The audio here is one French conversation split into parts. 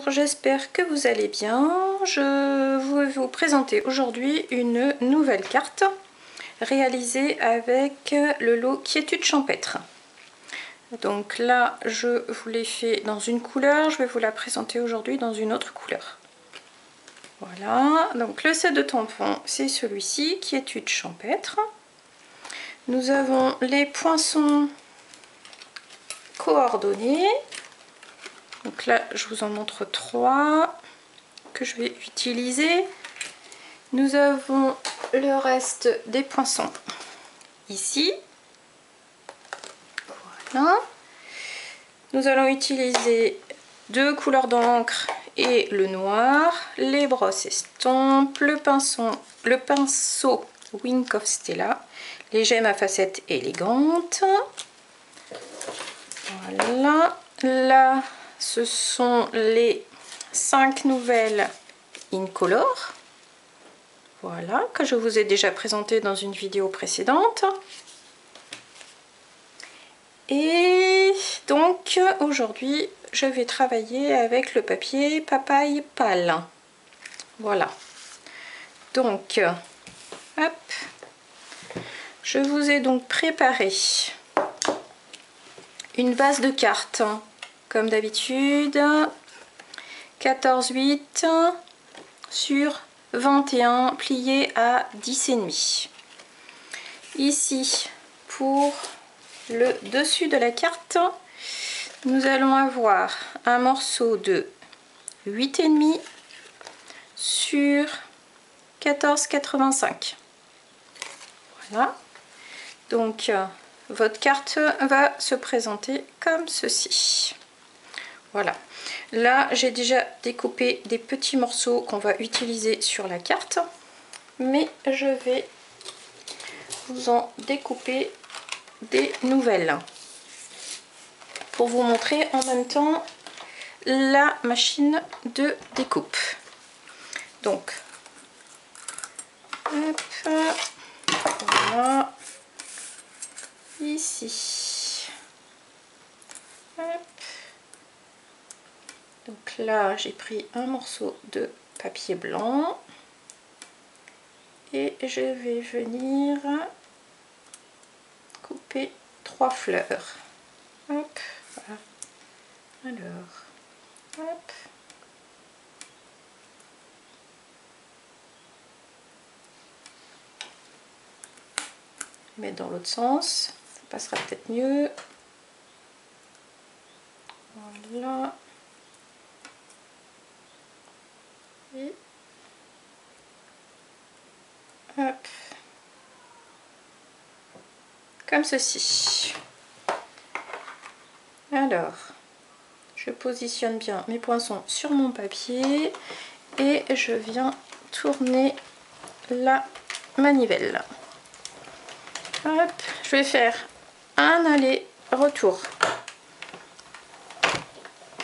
Bonjour, j'espère que vous allez bien. Je vais vous présenter aujourd'hui une nouvelle carte réalisée avec le lot Quiétude champêtre. Donc là, je vous l'ai fait dans une couleur, je vais vous la présenter aujourd'hui dans une autre couleur. Voilà, donc le set de tampons, c'est celui-ci, Quiétude champêtre. Nous avons les poinçons coordonnés. Donc là, je vous en montre 3 que je vais utiliser. Nous avons le reste des poinçons ici. Voilà. Nous allons utiliser 2 couleurs d'encre et le noir, les brosses estampes, le pinceau Wink of Stella, les gemmes à facettes élégantes. Voilà. Là, ce sont les 5 nouvelles Incolor. Voilà, que je vous ai déjà présenté dans une vidéo précédente. Et donc aujourd'hui, je vais travailler avec le papier papaye pâle. Voilà. Donc, hop, je vous ai donc préparé une base de cartes, comme d'habitude, 14,8 sur 21 plié à 10,5. Ici, pour le dessus de la carte, nous allons avoir un morceau de 8,5 sur 14,85. Voilà. Donc, votre carte va se présenter comme ceci. Voilà. Là, j'ai déjà découpé des petits morceaux qu'on va utiliser sur la carte, mais je vais vous en découper des nouvelles pour vous montrer en même temps la machine de découpe. Donc, hop, voilà, ici, hop. Donc là, j'ai pris un morceau de papier blanc et je vais venir couper 3 fleurs. Hop, voilà. Alors, hop. Mettre dans l'autre sens, ça passera peut-être mieux. Voilà. Et hop, comme ceci. Alors, je positionne bien mes poinçons sur mon papier et je viens tourner la manivelle. Hop, je vais faire un aller-retour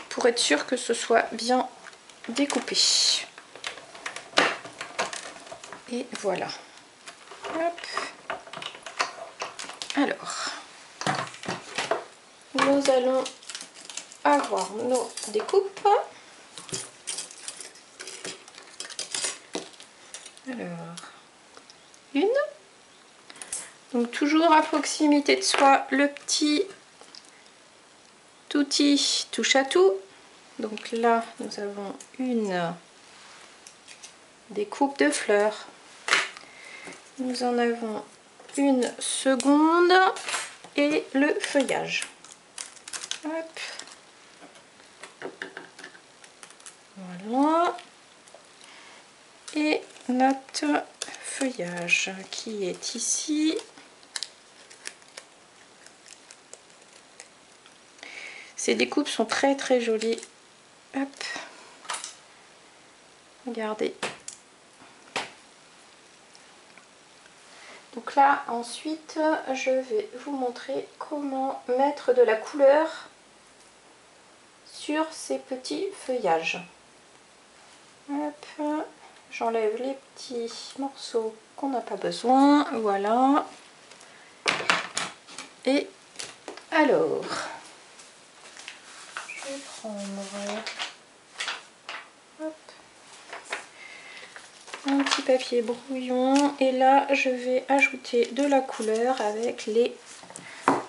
pour être sûr que ce soit bien découpé. Et voilà. Hop. Alors, nous allons avoir nos découpes. Alors, une. Donc toujours à proximité de soi le petit outil touche à tout. Donc là, nous avons une découpe de fleurs. Nous en avons une seconde et le feuillage. Hop. Voilà. Et notre feuillage qui est ici. Ces découpes sont très jolies. Hop. Regardez. Donc là, ensuite, je vais vous montrer comment mettre de la couleur sur ces petits feuillages. Hop, j'enlève les petits morceaux qu'on n'a pas besoin. Voilà. Et alors, je vais prendre petit papier brouillon et là je vais ajouter de la couleur avec les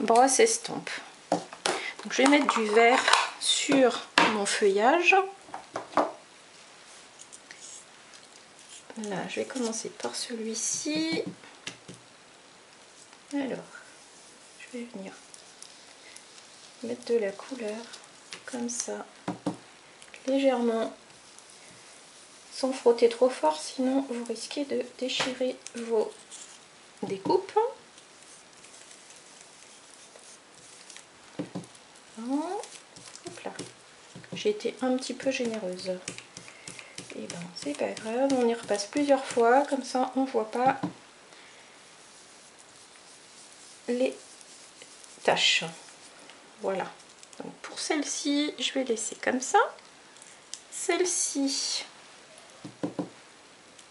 brosses estampes. Donc je vais mettre du vert sur mon feuillage. Là je vais commencer par celui-ci. Alors je vais venir mettre de la couleur comme ça, légèrement, sans frotter trop fort, sinon vous risquez de déchirer vos découpes. Hop là, j'ai été un petit peu généreuse. Et ben c'est pas grave, on y repasse plusieurs fois, comme ça on voit pas les taches. Voilà, donc pour celle-ci je vais laisser comme ça. Celle-ci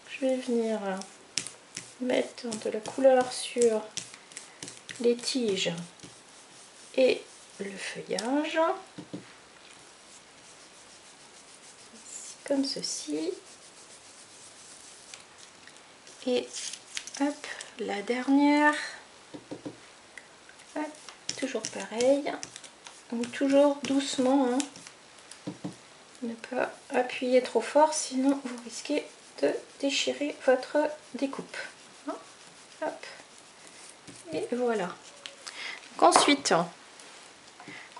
je vais venir mettre de la couleur sur les tiges et le feuillage comme ceci, et hop la dernière, hop, toujours pareil, donc toujours doucement, hein. Ne pas appuyer trop fort sinon vous risquez de déchirer votre découpe. Hop. Et voilà. Donc ensuite,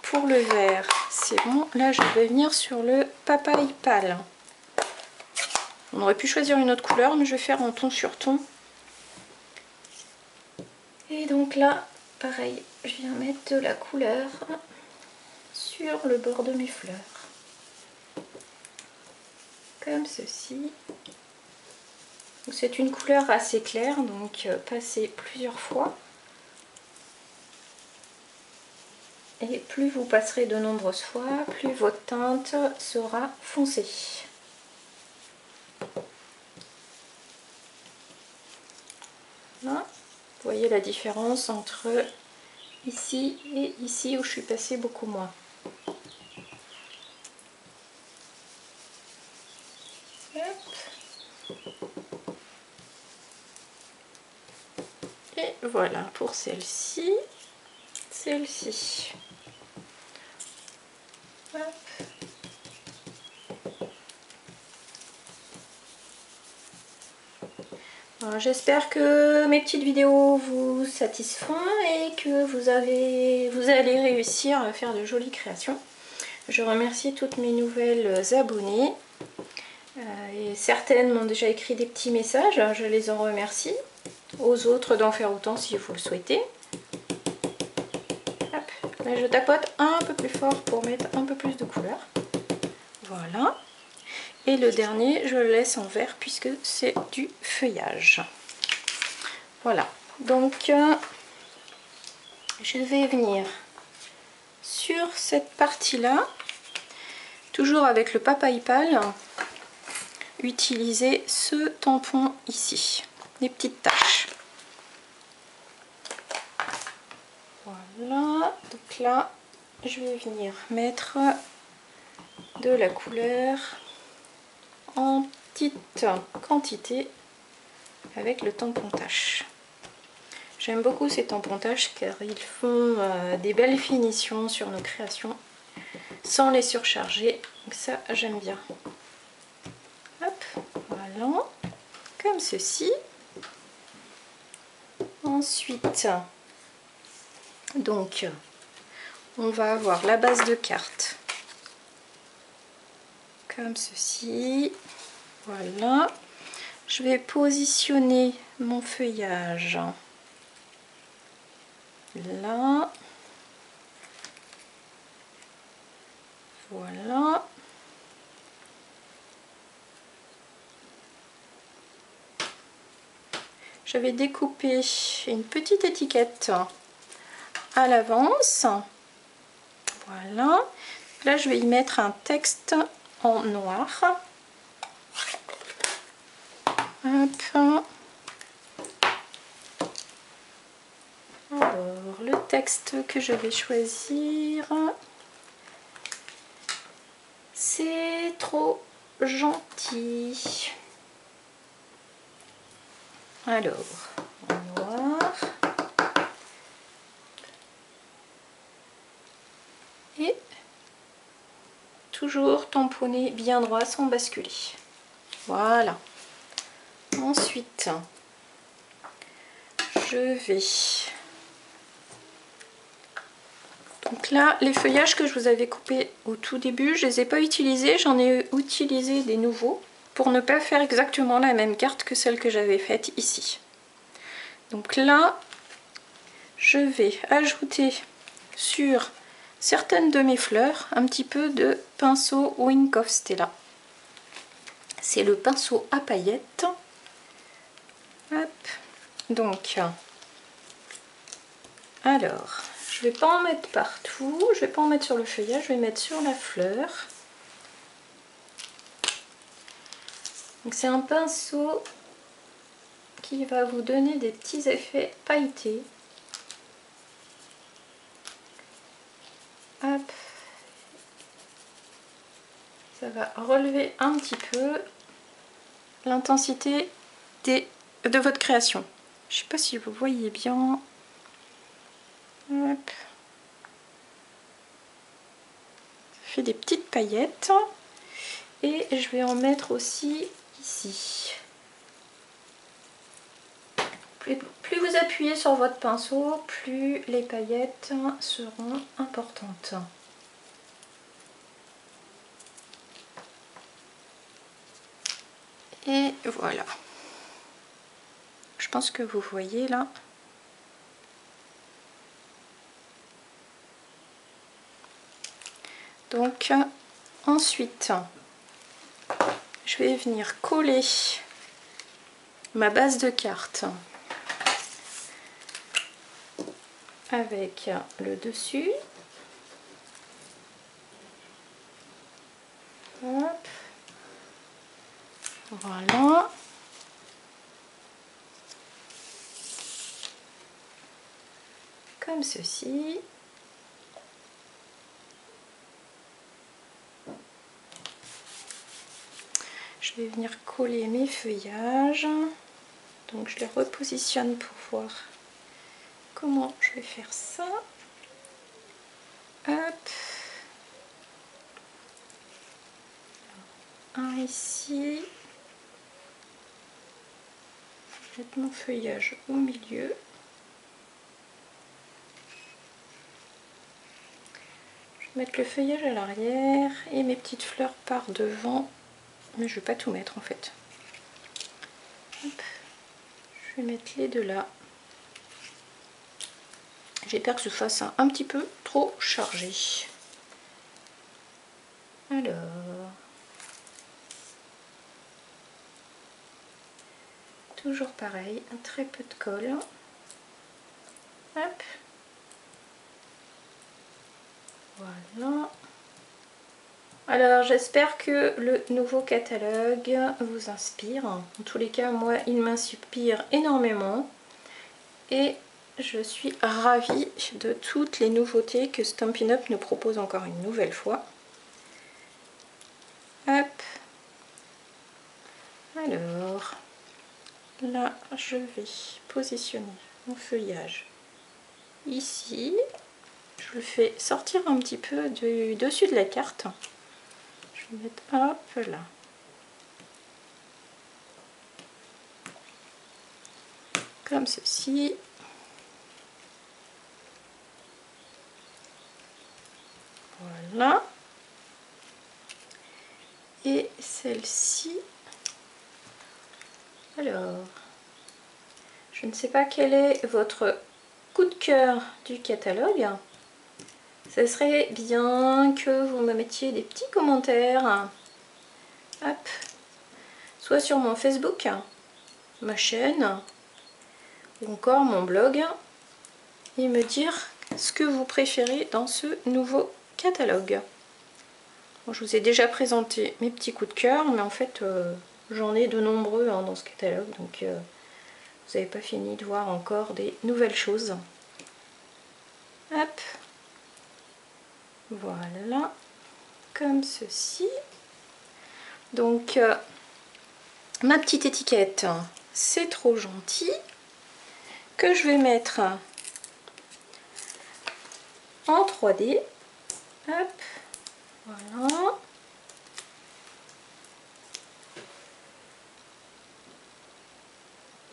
pour le vert, c'est bon. Là, je vais venir sur le papaye pâle. On aurait pu choisir une autre couleur, mais je vais faire en ton sur ton. Et donc là, pareil, je viens mettre de la couleur sur le bord de mes fleurs. Comme ceci. C'est une couleur assez claire, donc passez plusieurs fois. Et plus vous passerez de nombreuses fois, plus votre teinte sera foncée. Là, vous voyez la différence entre ici et ici où je suis passée beaucoup moins. Hop. Et voilà pour celle-ci, celle-ci. J'espère que mes petites vidéos vous satisfont et que vous allez réussir à faire de jolies créations. Je remercie toutes mes nouvelles abonnées. Et certaines m'ont déjà écrit des petits messages, je les en remercie. Aux autres d'en faire autant si vous le souhaitez. Hop. Là je tapote un peu plus fort pour mettre un peu plus de couleur. Voilà. Et le dernier je le laisse en vert puisque c'est du feuillage. Voilà. Donc je vais venir sur cette partie là, toujours avec le papaye pâle, utiliser ce tampon ici, les petites taches. Voilà, donc là je vais venir mettre de la couleur en petite quantité avec le tampon tache. J'aime beaucoup ces tampons taches car ils font des belles finitions sur nos créations sans les surcharger, donc ça j'aime bien. Hop, voilà, comme ceci. Ensuite, donc, on va avoir la base de carte, comme ceci. Voilà. Je vais positionner mon feuillage là. Voilà. Je vais découper une petite étiquette à l'avance. Voilà. Là, je vais y mettre un texte en noir. Hop. Alors, le texte que je vais choisir, c'est trop gentil. Alors, en noir. Et toujours tamponner bien droit sans basculer. Voilà. Ensuite, je vais... Donc là, les feuillages que je vous avais coupés au tout début, je les ai pas utilisés. J'en ai utilisé des nouveaux pour ne pas faire exactement la même carte que celle que j'avais faite ici. Donc là, je vais ajouter sur certaines de mes fleurs un petit peu de pinceau Wink of Stella. C'est le pinceau à paillettes. Hop. Donc, alors, je vais pas en mettre partout, je vais pas en mettre sur le feuillage, je vais mettre sur la fleur. Donc c'est un pinceau qui va vous donner des petits effets pailletés. Hop. Ça va relever un petit peu l'intensité de votre création. Je sais pas si vous voyez bien. Hop. Ça fait des petites paillettes. Et je vais en mettre aussi ici. Plus vous appuyez sur votre pinceau, plus les paillettes seront importantes. Et voilà. Je pense que vous voyez là. Donc ensuite, je vais venir coller ma base de carte avec le dessus. Hop. Voilà. Comme ceci. Je vais venir coller mes feuillages. Donc je les repositionne pour voir comment je vais faire ça. Hop. Un ici. Je vais mettre mon feuillage au milieu. Je vais mettre le feuillage à l'arrière et mes petites fleurs par devant. Mais je ne vais pas tout mettre en fait. Hop. Je vais mettre les deux là. J'ai peur que ce fasse un petit peu trop chargé. Alors, toujours pareil, un très peu de colle. Hop. Voilà. Alors j'espère que le nouveau catalogue vous inspire. En tous les cas, moi il m'inspire énormément. Et je suis ravie de toutes les nouveautés que Stampin' Up nous propose encore une nouvelle fois. Hop. Alors, là je vais positionner mon feuillage ici. Je le fais sortir un petit peu du dessus de la carte. Je vais mettre hop là. Comme ceci. Voilà. Et celle-ci. Alors, je ne sais pas quel est votre coup de cœur du catalogue. Ce serait bien que vous me mettiez des petits commentaires. Hop. Soit sur mon Facebook, ma chaîne, ou encore mon blog, et me dire ce que vous préférez dans ce nouveau catalogue. Bon, je vous ai déjà présenté mes petits coups de cœur, mais en fait j'en ai de nombreux dans ce catalogue, donc vous n'avez pas fini de voir encore des nouvelles choses. Hop, voilà, comme ceci. Donc ma petite étiquette, c'est trop gentil, que je vais mettre en 3D. Hop, voilà.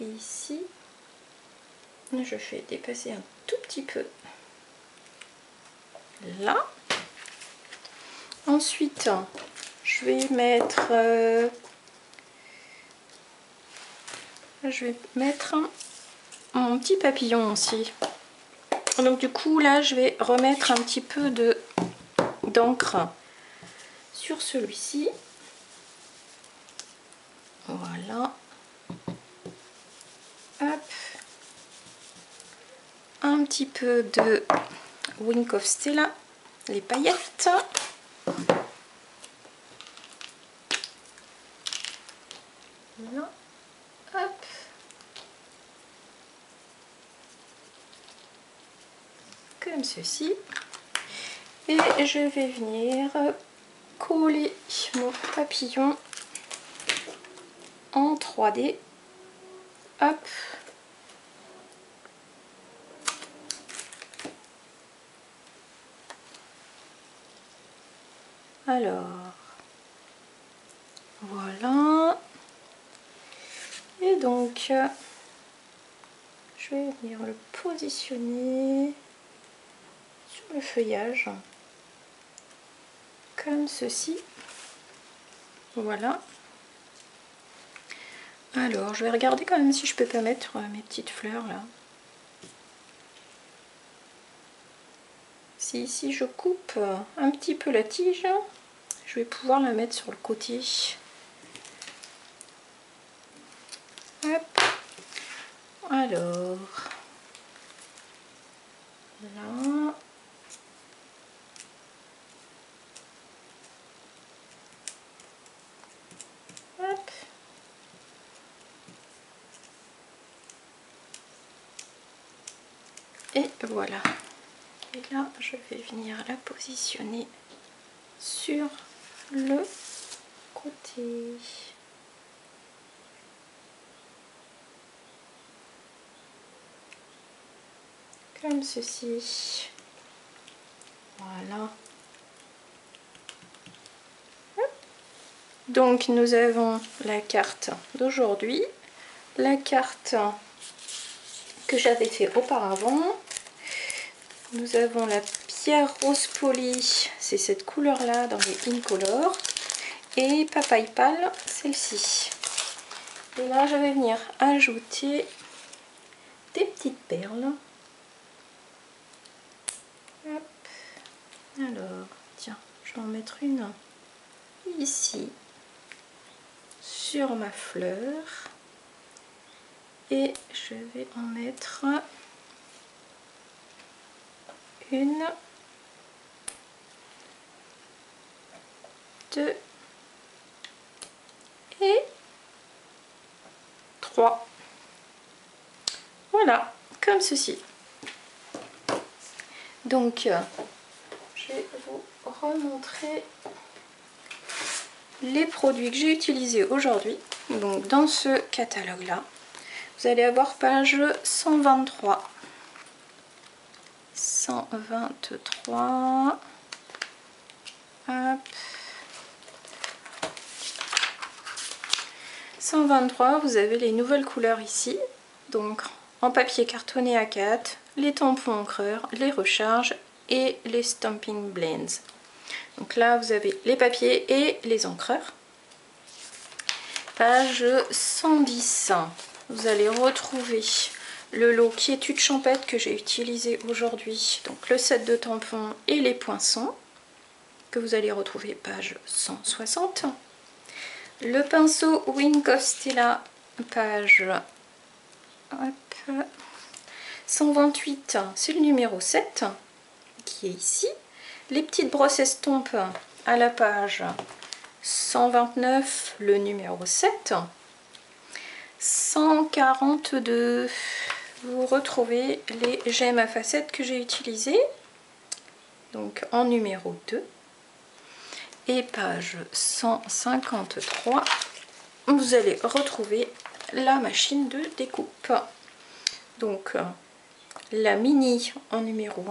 Et ici, je fais dépasser un tout petit peu là. Ensuite, je vais mettre mon petit papillon aussi. Donc du coup là je vais remettre un petit peu d'encre sur celui-ci. Voilà. Hop. Un petit peu de Wink of Stella, les paillettes. Voilà. Hop. Comme ceci. Et je vais venir coller mon papillon en 3D. Hop. Alors, voilà. Et donc, je vais venir le positionner sur le feuillage, comme ceci. Voilà. Alors, je vais regarder quand même si je peux pas mettre mes petites fleurs là. Si ici je coupe un petit peu la tige, je vais pouvoir la mettre sur le côté. Hop. Alors, là. Hop. Et voilà. Et là, je vais venir la positionner sur le côté. Comme ceci. Voilà. Donc nous avons la carte d'aujourd'hui, la carte que j'avais fait auparavant. Nous avons la pierre rose polie, c'est cette couleur là dans les Incolor, et papaye pâle, celle-ci. Et là je vais venir ajouter des petites perles. Hop. Alors tiens, je vais en mettre une ici sur ma fleur et je vais en mettre une, 2 et 3. Voilà, comme ceci. Donc je vais vous remontrer les produits que j'ai utilisés aujourd'hui. Donc dans ce catalogue là, vous allez avoir page 123. 123. Hop. 123, vous avez les nouvelles couleurs ici. Donc en papier cartonné A4, les tampons encreurs, les recharges et les Stampin' Blends. Donc là, vous avez les papiers et les encreurs. Page 110, vous allez retrouver le lot Quiétude Champêtre que j'ai utilisé aujourd'hui. Donc le set de tampons et les poinçons que vous allez retrouver page 160. Le pinceau Wink of Stella, page 128, c'est le numéro 7 qui est ici. Les petites brosses estompes à la page 129, le numéro 7. 142, vous retrouvez les gemmes à facettes que j'ai utilisées, donc en numéro 2. Et page 153, vous allez retrouver la machine de découpe. Donc la mini en numéro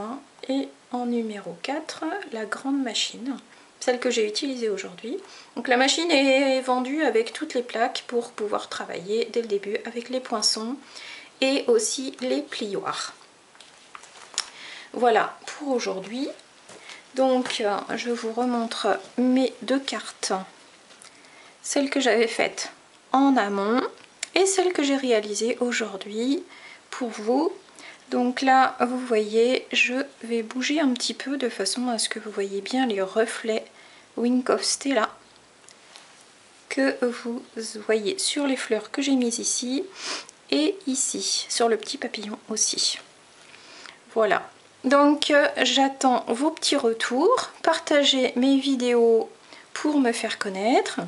1 et en numéro 4, la grande machine, celle que j'ai utilisée aujourd'hui. Donc la machine est vendue avec toutes les plaques pour pouvoir travailler dès le début avec les poinçons et aussi les plioirs. Voilà pour aujourd'hui. Donc je vous remontre mes deux cartes, celle que j'avais faite en amont et celle que j'ai réalisée aujourd'hui pour vous. Donc là vous voyez, je vais bouger un petit peu de façon à ce que vous voyez bien les reflets Wink of Stella que vous voyez sur les fleurs que j'ai mises ici et ici sur le petit papillon aussi. Voilà, donc j'attends vos petits retours, partagez mes vidéos pour me faire connaître,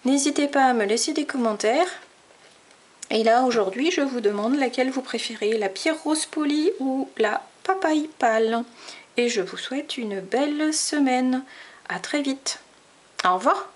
n'hésitez pas à me laisser des commentaires. Et là aujourd'hui je vous demande laquelle vous préférez, la pierre rose polie ou la papaye pâle. Et je vous souhaite une belle semaine, à très vite, au revoir.